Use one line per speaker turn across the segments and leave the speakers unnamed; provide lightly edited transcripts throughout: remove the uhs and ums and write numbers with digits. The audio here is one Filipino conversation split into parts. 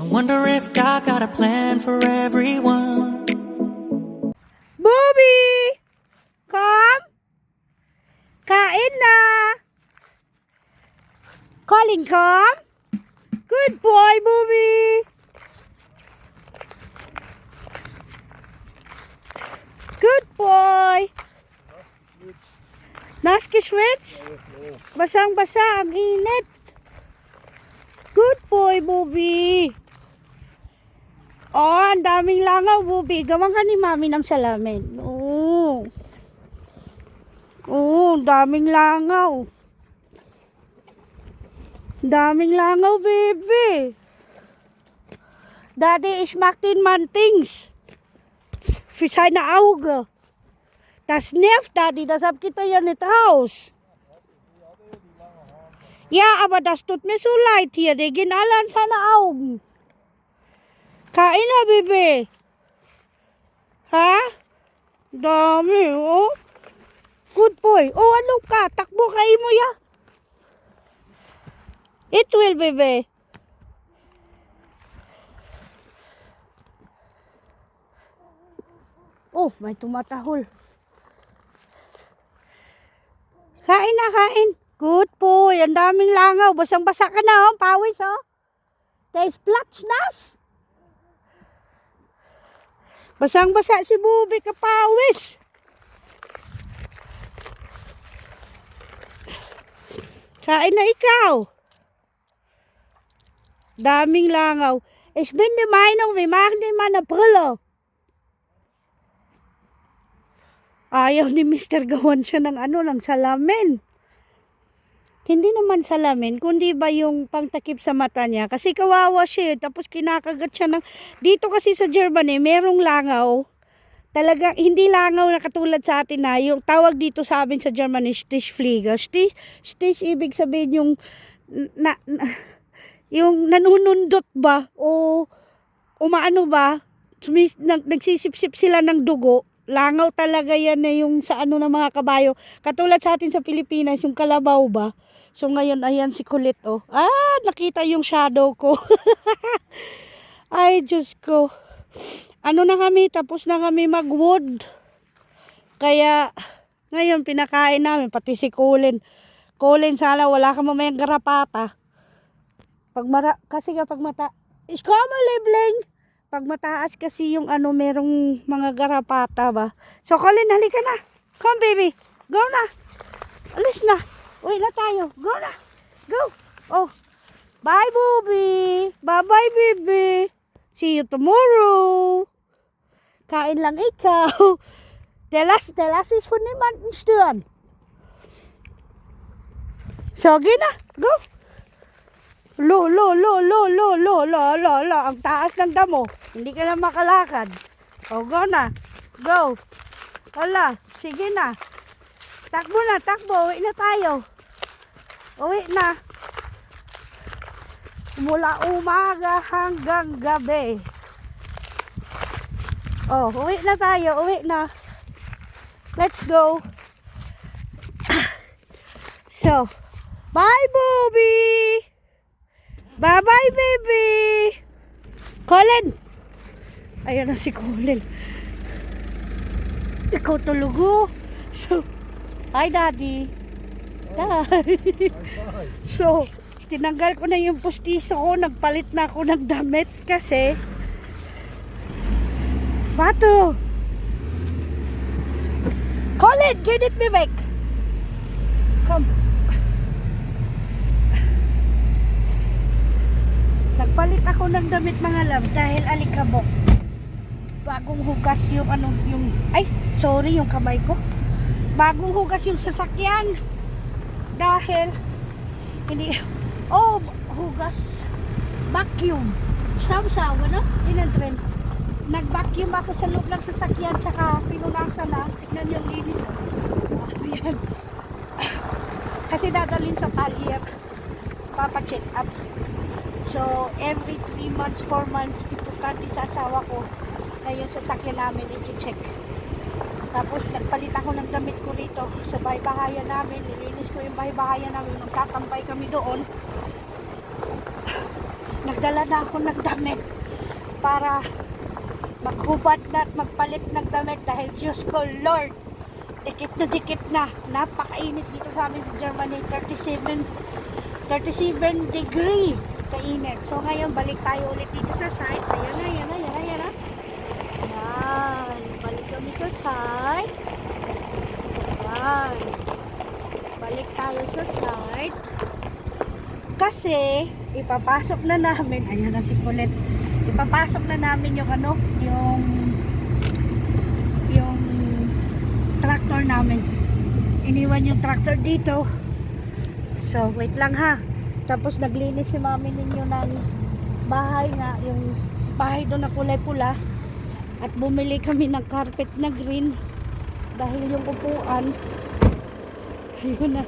wonder if God got a plan for everyone.
Bobby! Come! Kain na! Colin, come! Good boy, Bobby! Good boy! Naskiswits? Basang-basa, ang init. Good boy, Bobby! Oh, ang daming langaw, Bobby. Gawang ka ni Mami ng salamin. Oh. Oh, daming langaw. Daming langaw, baby. Daddy is making man things. Für seine Augen. Das nervt, Daddy. Das hab kita ja nicht raus. Ja, aber das tut mir so leid hier. Die gehen alle an seine Augen. Kain na, bebe. Ha? Dami, oh. Good boy. Oh, ano ka? Takbo kain mo ya. It will, bebe. Oh, may tumatahol. Kain na, kain. Good boy. Ang daming langaw. Basang-basa ka na, oh. Pawis, oh. There's platschnass. Basang-basa si Bobby, kapawis. Kain na ikaw. Daming langaw. Ich bin der Meinung, wir machen dir mal eine Brille. Ayaw ni Mr. gawan siya ng ng salamin. Hindi naman salamin, kundi ba yung pangtakip sa mata niya. Kasi kawawa siya, tapos kinakagat siya ng... Dito kasi sa Germany, merong langaw. Talagang, hindi langaw na katulad sa atin na, yung tawag dito sa amin sa Germany, Stichfliege. Stich, ibig sabihin yung, yung nanunundot ba, o umaano ba, nagsisipsip sila ng dugo. Langaw talaga yan na yung sa ng mga kabayo. Katulad sa atin sa Pilipinas, yung kalabaw ba. So ngayon, ayan si Kulit, oh. Ah, nakita yung shadow ko. Ay, Diyos ko. Ano na kami, tapos na kami mag-wood. Kaya, ngayon, pinakain namin, pati si Colin. Colin, sana wala ka mamayang garapata. Kasi kapag mata... Iskama, Libling! Pag mataas kasi yung merong mga garapata ba. So, Colin, halika na. Come, baby. Go na. Alis na. Uwi na tayo. Go na. Go. Oh. Bye, Bobby. Bye-bye, baby. See you tomorrow. Kain lang ikaw. Der Lass ist von niemandem stören. So, geh na. Go. Lo. Ang taas ng damo. Hindi ka na makalakad. O, go na. Go. Wala. Sige na. Takbo na, takbo. Uwi na tayo. Uwi na. Mula umaga hanggang gabi. Oh, uwi na tayo. Uwi na. Let's go. So, bye, Bobby. Bye-bye, baby. Colin. Ayan na si Colin. Ikaw tulugo. So, hi, Daddy. Hi. So, tinanggal ko na yung pustiso ko. Nagpalit na ako ng damit kasi Bato. Colin, get it me back. Come. Nagpalit ako ng damit, mga loves, dahil alikabok. Bagong hugas yung yung kamay ko. Bagong hugas yung sasakyan. Dahil hugas. Vacuum. Sawa-sawa, no? Inadren. Nag-vacuum ako sa loob ng sasakyan, tsaka pinunasan na. Tignan yung linis. Ayan. Kasi dadalhin sa talyer. Papa-check up. So, every 3 months, 4 months, importante sa asawa ko na yung sasakyan namin i-check. Tapos, nagpalit ako ng damit ko rito sa bahay-bahayan namin. Nilinis ko yung bahay-bahayan namin. Magtatambay kami doon. nagdala na ako ng damit para maghubad na at magpalit ng damit dahil Diyos ko Lord, dikit na, napakainit dito sa amin sa Germany, 37 degree kainit. So ngayon balik tayo ulit dito sa site. Ayan na. Yan, balik kami sa site. Yan, balik tayo sa site kasi ipapasok na namin, ayan na si Colette, ipapasok na namin yung yung tractor namin. Iniwan yung tractor dito. So wait lang ha. Tapos naglinis si mami ninyo ng bahay nga, yung bahay doon na kulay pula, at bumili kami ng carpet na green dahil yung upuan, ayun na,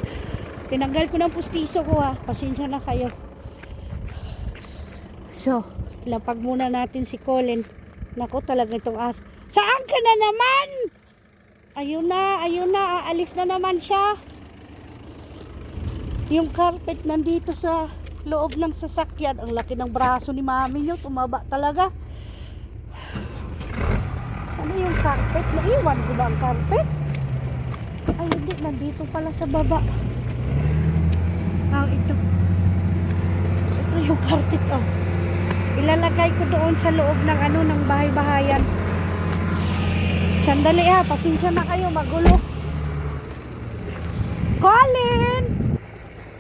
tinanggal ko ng pustiso ko ha, pasensya na kayo. So lapag muna natin si Colin. Naku, talaga itong saan ka na naman? Ayun na, aalis na naman siya. Yung carpet nandito sa loob ng sasakyan. Ang laki ng braso ni mami nyo, tumaba talaga. Sana yung carpet? Naiwan ko ba ang carpet? Ay hindi, nandito pala sa baba. Ito yung carpet, oh. Ilalagay ko doon sa loob ng ng bahay-bahayan. Sandali ha, pasensya na kayo, magulo. Colin!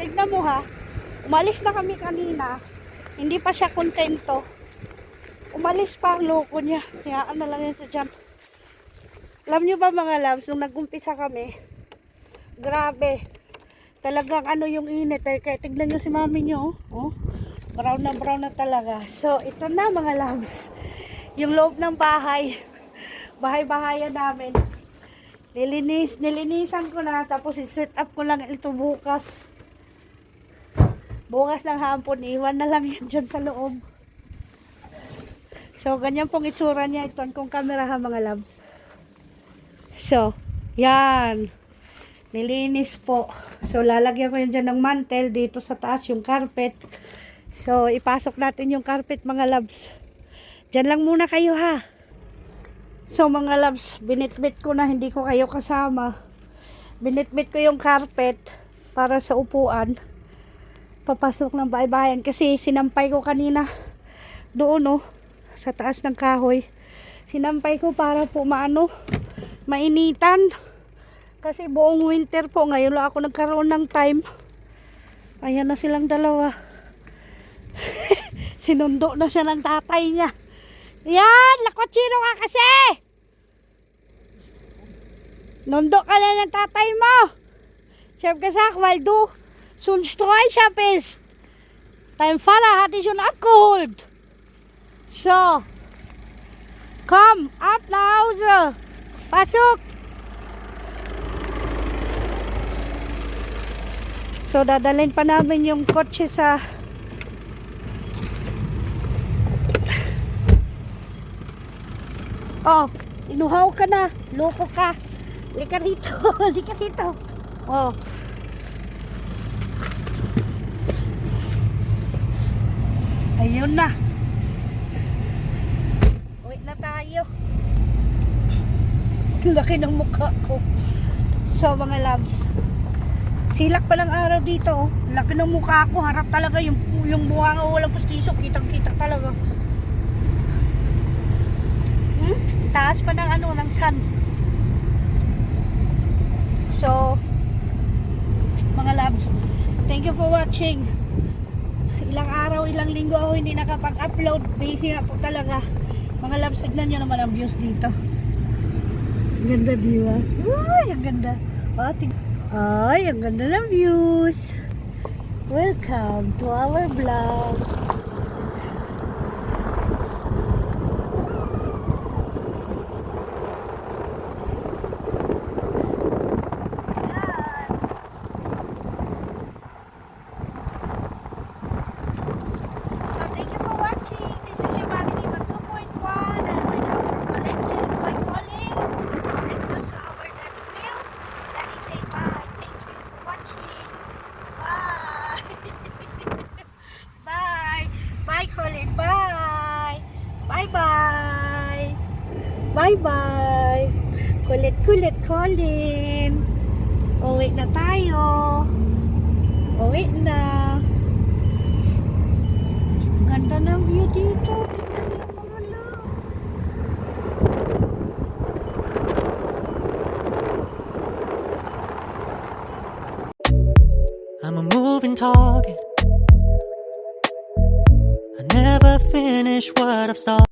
Tignan mo ha, umalis na kami kanina, hindi pa siya kontento. Umalis pa ang loko niya, kaya na lang yan sa jump. Alam nyo ba mga loves, nung nag-umpisa kami, grabe, talagang yung init, kaya tignan nyo si mami nyo, oh, brown na talaga. So ito na mga loves, yung loob ng bahay-bahayan namin. Nilinisan ko na, tapos i-set up ko lang ito bukas ng hapon, iwan na lang yan dyan sa loob. So ganyan pong itsura niya. Ito kung camera ha mga loves. So yan, nilinis po. So lalagyan ko yan dyan ng mantel, dito sa taas yung carpet. So ipasok natin yung carpet mga loves. Dyan lang muna kayo ha. So mga loves, binitbit ko na, hindi ko kayo kasama. Binitbit ko yung carpet para sa upuan. Papasok ng bahay-bahayan kasi sinampay ko kanina doon sa taas ng kahoy. Sinampay ko para po mainitan. Kasi buong winter po, ngayon lang ako nagkaroon ng time. Ayan na silang dalawa. Sinundo na siya ng tatay niya. Yan, lakotsino ka kasi. Nundo ka na ng tatay mo. Chef gesagt, weil du sonst Sträucher bist. Dein Vater hat dich schon abgeholt. So. Komm, ab nach Hause. Pasok. So, dadalhin pa namin yung kotse sa oh, inuhaw ka na. Loko ka. Lika rito. Lika rito. Oh. Ayun na. Uwi na tayo. Laki ng mukha ko. So mga loves, silak pa ng araw dito. Laki ng mukha ko. Harap talaga yung buhanga, walang pustiso. Kitang-kita talaga. Taas pa ng ng sun. So mga loves, thank you for watching. Ilang araw, ilang linggo ako hindi nakapag-upload. Busy nga po talaga. Mga loves, tignan nyo naman ang views dito. Ganda, di ba? Ay, ang ganda. Ay, ang ganda ng views. Welcome to our vlog. Bye. Bye-bye. Kulit-kulit, Colin. Uwi na tayo. Uwi na. Ganda ng view dito. Tingnan niyo, mga love.
I'm a moving target. I never finish what I've started.